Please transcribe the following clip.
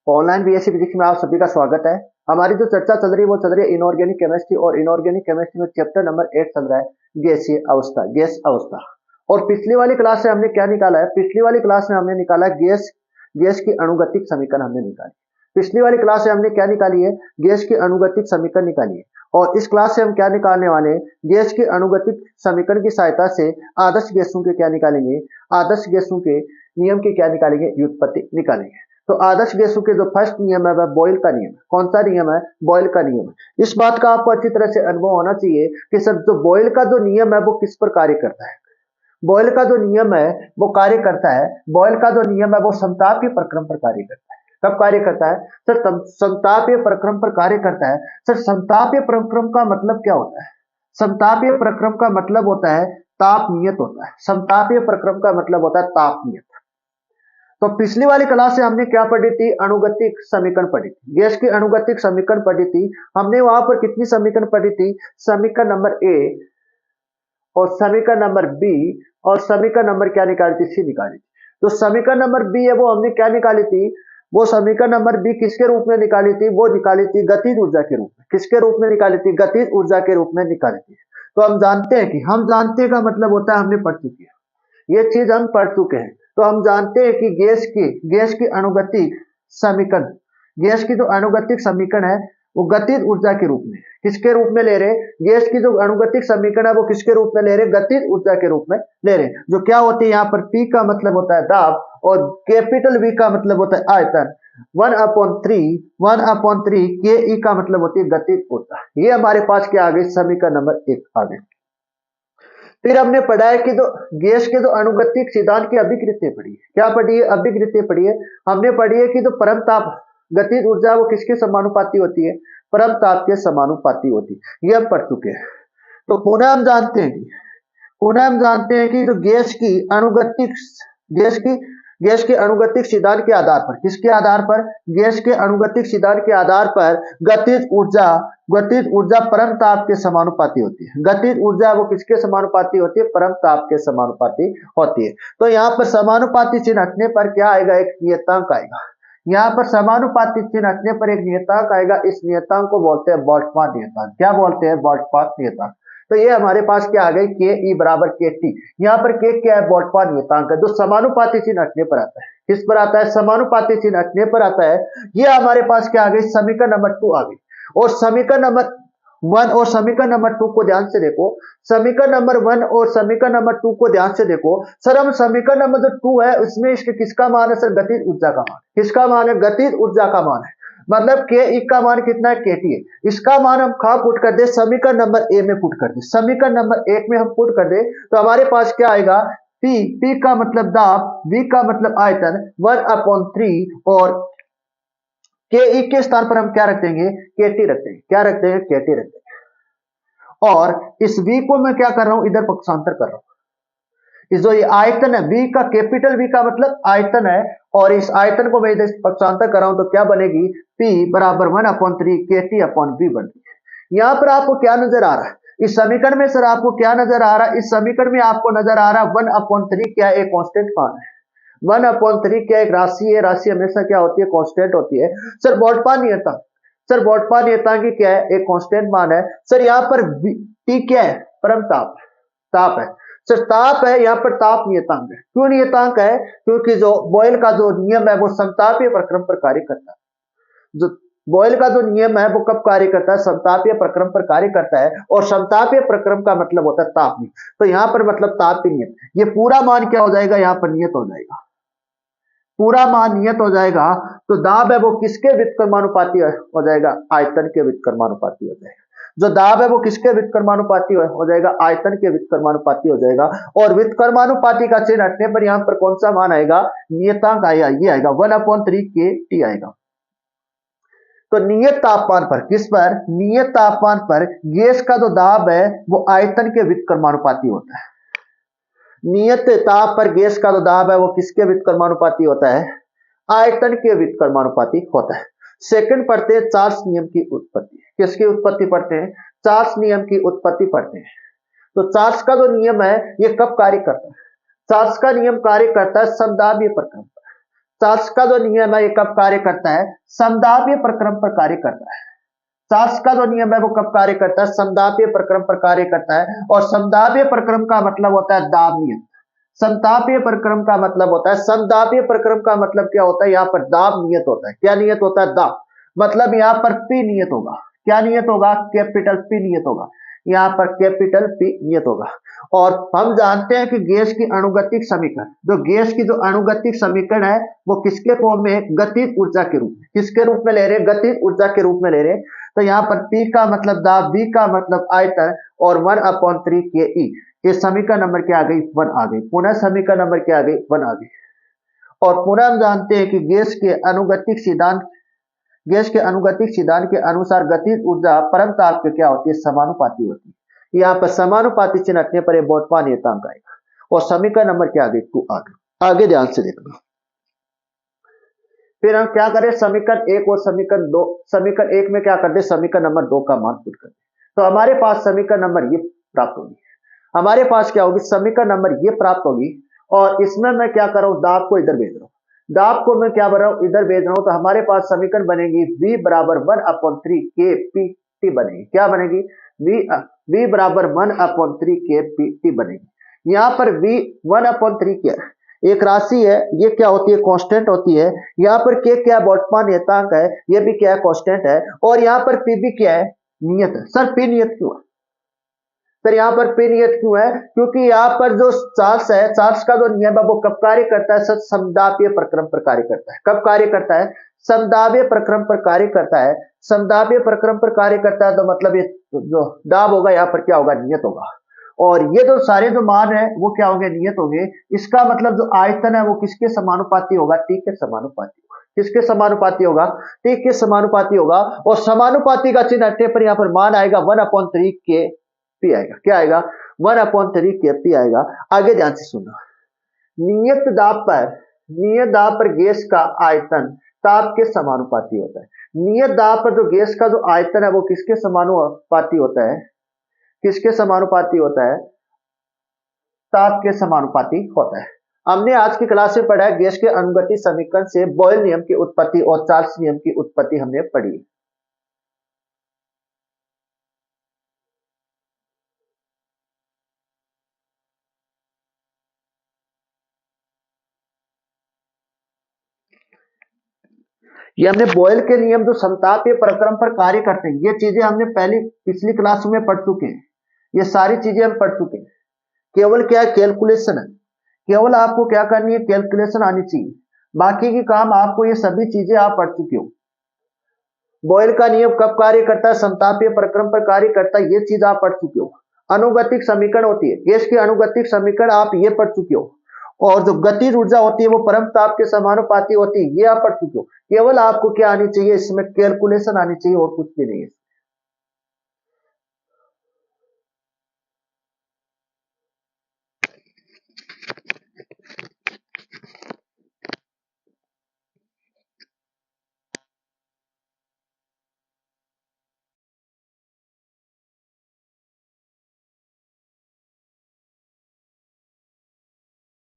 Online BSc physics में आप सभी का स्वागत है। हमारी जो चर्चा चल रही है वो चल रही है इनऑर्गेनिक केमिस्ट्री, और इनऑर्गेनिक केमिस्ट्री में चैप्टर नंबर 8 चल रहा है गैसीय अवस्था, गैस अवस्था। और पिछली वाली क्लास से हमने क्या निकाला है? पिछली वाली क्लास में हमने निकाला गैस की अणुगतिक समीकरण हमने निकाली। पिछली वाली क्लास से हमने क्या निकाली है? गैस की अणुगतिक समीकरण निकाली है। और इस क्लास से हम क्या निकालने वाले हैं? गैस की अणुगतिक समीकरण की सहायता से आदर्श गैसों के क्या निकालेंगे? आदर्श गैसों के नियम के क्या निकालेंगे? व्युत्पत्ति निकालेंगे। तो आदर्श गैसों के जो फर्स्ट नियम है वह बॉयल का नियम है। कौन सा नियम है? बॉयल का नियम है। इस बात का आपको अच्छी तरह से अनुभव होना चाहिए कि सर जो बॉयल का जो नियम है वो किस पर कार्य करता है। बॉयल का जो नियम है वो कार्य करता है, बॉयल का जो नियम है वो समतापीय प्रक्रम पर कार्य करता है। कब कार्य करता है? सर समतापीय प्रक्रम पर कार्य करता है। सर समतापीय प्रक्रम का मतलब क्या होता है? समतापीय प्रक्रम का मतलब होता है ताप नियत होता है। समतापीय प्रक्रम का मतलब होता है ताप नियत। तो पिछली वाली क्लास से हमने क्या पढ़ी थी? अणुगतिक समीकरण पढ़ी थी, गैस की अणुगतिक समीकरण पढ़ी थी। हमने वहां पर कितनी समीकरण पढ़ी थी? समीकरण नंबर ए और समीकरण नंबर बी और समीकरण नंबर क्या निकाली थी? सी निकाली थी। तो समीकरण नंबर बी है वो हमने क्या निकाली थी? वो समीकरण नंबर बी किसके रूप में निकाली थी? वो निकाली थी गतिज ऊर्जा के रूप में। किसके रूप में निकाली थी? गतिज ऊर्जा के रूप में निकाली थी। तो हम जानते हैं कि हम जानते का मतलब होता है हमने पढ़ चुके हैं, ये चीज हम पढ़ चुके हैं। तो हम जानते हैं कि गैस की अणुगतिक समीकरण, गैस की जो अणुगतिक समीकरण है वो गतिज ऊर्जा के रूप में, किसके रूप में ले रहे? गैस की जो अणुगतिक समीकरण है वो किसके रूप में ले रहे? गतिज ऊर्जा के रूप में ले रहे। जो क्या होती है यहाँ पर? P का मतलब होता है दाब और कैपिटल V का मतलब होता है आयतन। 1/3 के ई का मतलब होती है गतिज ऊर्जा। ये हमारे पास क्या आ गई? समीकरण नंबर 1 आ गई। फिर हमने पढ़ा है कि जो गैस के जो अणुगतिक सिद्धांत की अभिक्रिया पढ़ी है। क्या पढ़ी है? अभिक्रिया पढ़ी है। हमने पढ़ी है कि जो परम ताप गतिज ऊर्जा वो किसके समानुपाती होती है? परम ताप के समानुपाती होती है। ये हम पढ़ चुके हैं। तो पुनः हम जानते हैं कि जो गैस के अणुगतिक सिद्धांत के आधार पर, किसके आधार पर? गैस के अणुगतिक सिद्धांत के आधार पर गतिज ऊर्जा परम ताप के समानुपाती होती है। गतिज ऊर्जा वो किसके समानुपाती होती है? परम ताप के समानुपाती होती है। तो यहाँ पर समानुपाती चिन्ह हटने पर क्या आएगा? एक नियतांक आएगा। यहाँ पर समानुपाती चिन्ह हटने पर एक नियतांक आएगा। इस नियतांक को बोलते हैं बोल्ट्जमान नियतांक। क्या बोलते हैं? बोल्ट्जमान नियतांक। तो ये हमारे पास क्या आ गई? के ई बराबर के टी। यहाँ पर के क्या है? बोल्ट्जमान नियतांक है, जो समानुपाती चिन्ह हटने पर आता है। किस पर आता है? समानुपाती चिन्ह हटने पर आता है। ये हमारे पास क्या आ गई? समीकरण नंबर 2 आ गई। और समीकरण नंबर 1 और समीकरण नंबर 2 को ध्यान से देखो। समीकरण नंबर 1 और समीकरण नंबर 2 को ध्यान से देखो। सर हम समीकरण नंबर जो 2 है उसमें इसके किसका मान है? सर गतिज ऊर्जा का मान। किसका मान है? गतिज ऊर्जा का मान है। मतलब के ई का मान कितना है? के टी है। इसका मान हम कहां पुट कर दे? समीकरण नंबर ए में पुट कर दे। समीकरण नंबर 1 में हम पुट कर दे तो हमारे पास क्या आएगा? पी का मतलब दाब, वी का मतलब आयतन, 1/3 और के ई के स्थान पर हम क्या रख देंगे? के टी रख देंगे। क्या रख देंगे? के टी रख देंगे। और इस v को मैं क्या कर रहा हूं? इधर पक्षांतर कर रहा हूं। इस जो ये आयतन है v का, कैपिटल V का मतलब आयतन है, और इस आयतन को मैं इधर पक्षांतर कर रहा हूं तो क्या बनेगी? P बराबर 1/3 KT/V बनेगी। यहाँ पर आपको क्या नजर आ रहा है? इस समीकरण में सर आपको क्या नजर आ रहा है? इस समीकरण में आपको नजर आ रहा है 1/3 क्या है? एक कांस्टेंट मान है। 1/3 क्या एक राशि है? राशि हमेशा क्या होती है? कांस्टेंट होती है। सर बोल्ट्जमान नियतांक, सर बोल्ट्जमान नियतांक की क्या है? एक कांस्टेंट मान है। सर यहाँ पर टी क्या है? परम ताप है। सर ताप है, यहाँ पर ताप नियतांक है। क्यों नियतांक है? क्योंकि जो बॉयल का जो नियम है वो समतापीय प्रक्रम पर कार्य करता है। जो बॉयल का जो नियम है वो कब कार्य करता है? समतापीय प्रक्रम पर कार्य करता है। और समतापीय प्रक्रम का मतलब होता है ताप नियत। तो यहाँ पर मतलब तापीय नियत, ये पूरा मान क्या हो जाएगा? यहाँ पर नियत हो जाएगा। पूरा मान नियत हो जाएगा। तो दाब है वो किसके व्युत्क्रमानुपाती हो जाएगा? आयतन के व्युत्क्रमानुपाती हो जाएगा। जो दाब है वो किसके व्युत्क्रमानुपाती हो जाएगा? आयतन के व्युत्क्रमानुपाती हो जाएगा। और व्युत्क्रमानुपाती का चिन्ह हटने पर यहाँ पर कौन सा मान आएगा? नियतांक आएगा। ये आएगा 1/3 के टी आएगा। तो नियत तापमान पर, किस पर? नियत तापमान पर गैस का जो दाब है वो आयतन के व्युत्क्रमानुपाती होता है। नियत ताप पर गैस का जो दाब है वो किसके व्युत्क्रमानुपाती होता है? आयतन के व्युत्क्रमानुपाती होता है। सेकंड पढ़ते हैं चार्ल्स नियम की उत्पत्ति। किसकी उत्पत्ति पढ़ते हैं? चार्ल्स नियम की उत्पत्ति पढ़ते हैं। तो चार्ल्स का जो नियम है ये कब कार्य करता है? चार्ल्स का नियम कार्य करता है समदाबीय प्रक्रम पर। चार्ल्स का जो नियम है ये कब कार्य करता है? समदाबीय प्रक्रम पर कार्य करता है। चार्ल्स का जो नियम है वो कब कार्य करता है? समदाबीय प्रक्रम पर कार्य करता है। और समदाबीय प्रक्रम का मतलब होता है दाब नियम। समतापीय प्रक्रम का मतलब होता है, समदाबीय प्रक्रम का मतलब क्या होता है? यहाँ पर दाब नियत होता है। क्या नियत होता है? दाब। मतलब यहाँ पर पी नियत होगा। क्या नियत होगा? कैपिटल पी नियत होगा। यहाँ पर कैपिटल पी नियत होगा। और हम जानते हैं कि गैस की अणुगतिक समीकरण, जो गैस की जो अणुगतिक समीकरण है वो किसके फॉर्म में है? गतिज ऊर्जा के रूप में। किसके रूप में ले रहे हैं? गतिज ऊर्जा के रूप में ले रहे हैं। तो यहाँ पर पी का मतलब दाब, बी का मतलब आयतन और 1/3 के ई। ये समीकरण नंबर क्या आ गई? 1 आ गई। पुनः समीकरण नंबर क्या आ गई? 1 आ गई। और पुनः हम जानते हैं कि गैस के अनुगतिक सिद्धांत के अनुसार गतिज ऊर्जा परम ताप के क्या होती है? समानुपाती होती है। यहाँ पर समानुपाती चिन्ह रखने पर बोल्ट्जमान नियतांक आएगा। और समीकरण नंबर क्या आ गई? 2 आ गई। आगे ध्यान से देखना। फिर हम क्या करें? समीकरण 1 और समीकरण 2, समीकरण 1 में क्या कर दे? समीकरण नंबर 2 का मान पुट कर दे। तो हमारे पास समीकरण नंबर ये प्राप्त होगी। हमारे पास क्या होगी? समीकरण नंबर ये प्राप्त होगी। और इसमें मैं क्या कर रहा हूं? दाब को इधर भेज रहा हूं। दाब को मैं क्या कर रहा हूं? इधर भेज रहा हूं। तो हमारे पास समीकरण बनेगी v बराबर 1/3 के पी टी बनेगी। क्या बनेगी? v बराबर 1/3 के पी टी बनेगी। यहाँ पर v 1/3 क्या है? एक राशि है, ये क्या होती है? कांस्टेंट होती है। यहाँ पर k क्या है? बोल्ट्जमान नियतांक है। ये भी क्या है? कांस्टेंट है। और यहाँ पर p भी क्या है? नियत है। सर p नियत क्यों है? फिर यहाँ पर पी नियत क्यों है? क्योंकि यहाँ पर जो चार्ल्स है, चार्ल्स का जो नियम है वो कब कार्य करता है? समदाबीय प्रक्रम पर कार्य करता है। कब कार्य करता है? समदाबीय प्रक्रम पर कार्य करता है। समदाबीय प्रक्रम पर कार्य करता है तो मतलब ये जो दाब होगा यहाँ पर क्या होगा? नियत होगा। और ये जो सारे जो मान है वो क्या होंगे? नियत होंगे। इसका मतलब जो आयतन है वो किसके समानुपाती होगा? टी के समानुपाती होगा। किसके समानुपाती होगा? टी के समानुपाती होगा। और समानुपाती का चिन्ह हटने पर यहाँ पर मान आएगा 1/3 के पी आएगा। क्या आएगा? 1/3 के पी आएगा। आगे ध्यान से सुनना। नियत दाब पर गैस का आयतन ताप के समानुपाती होता है। नियत दाब पर जो गैस का जो आयतन है वो किसके समानुपाती होता है? किसके समानुपाती होता है? ताप के समानुपाती होता है। हमने आज की क्लास में पढ़ा है गैस के अनुगति समीकरण से बॉयल नियम की उत्पत्ति और चार्ल्स नियम की उत्पत्ति हमने पढ़ी। ये हमने बॉयल के नियम जो समतापीय प्रक्रम पर कार्य करते हैं, ये चीजें हमने पिछली क्लास में पढ़ चुके हैं। ये सारी चीजें हम पढ़ चुके हैं। केवल क्या है? कैलकुलेशन है। केवल आपको क्या करनी है? कैलकुलेशन आनी चाहिए। बाकी की काम आपको ये सभी चीजें आप पढ़ चुके हो। बॉयल का नियम कब कार्य करता है? समतापीय प्रक्रम पर कार्य करता है। ये चीज आप पढ़ चुके हो। अनुगतिक समीकरण होती है, गैस की अनुगतिक समीकरण आप ये पढ़ चुके हो। और जो गतिज ऊर्जा होती है वो परम ताप के समानुपाती होती है, ये आप पढ़ चुके हो। केवल आपको क्या आनी चाहिए? इसमें कैलकुलेशन आनी चाहिए और कुछ भी नहीं है।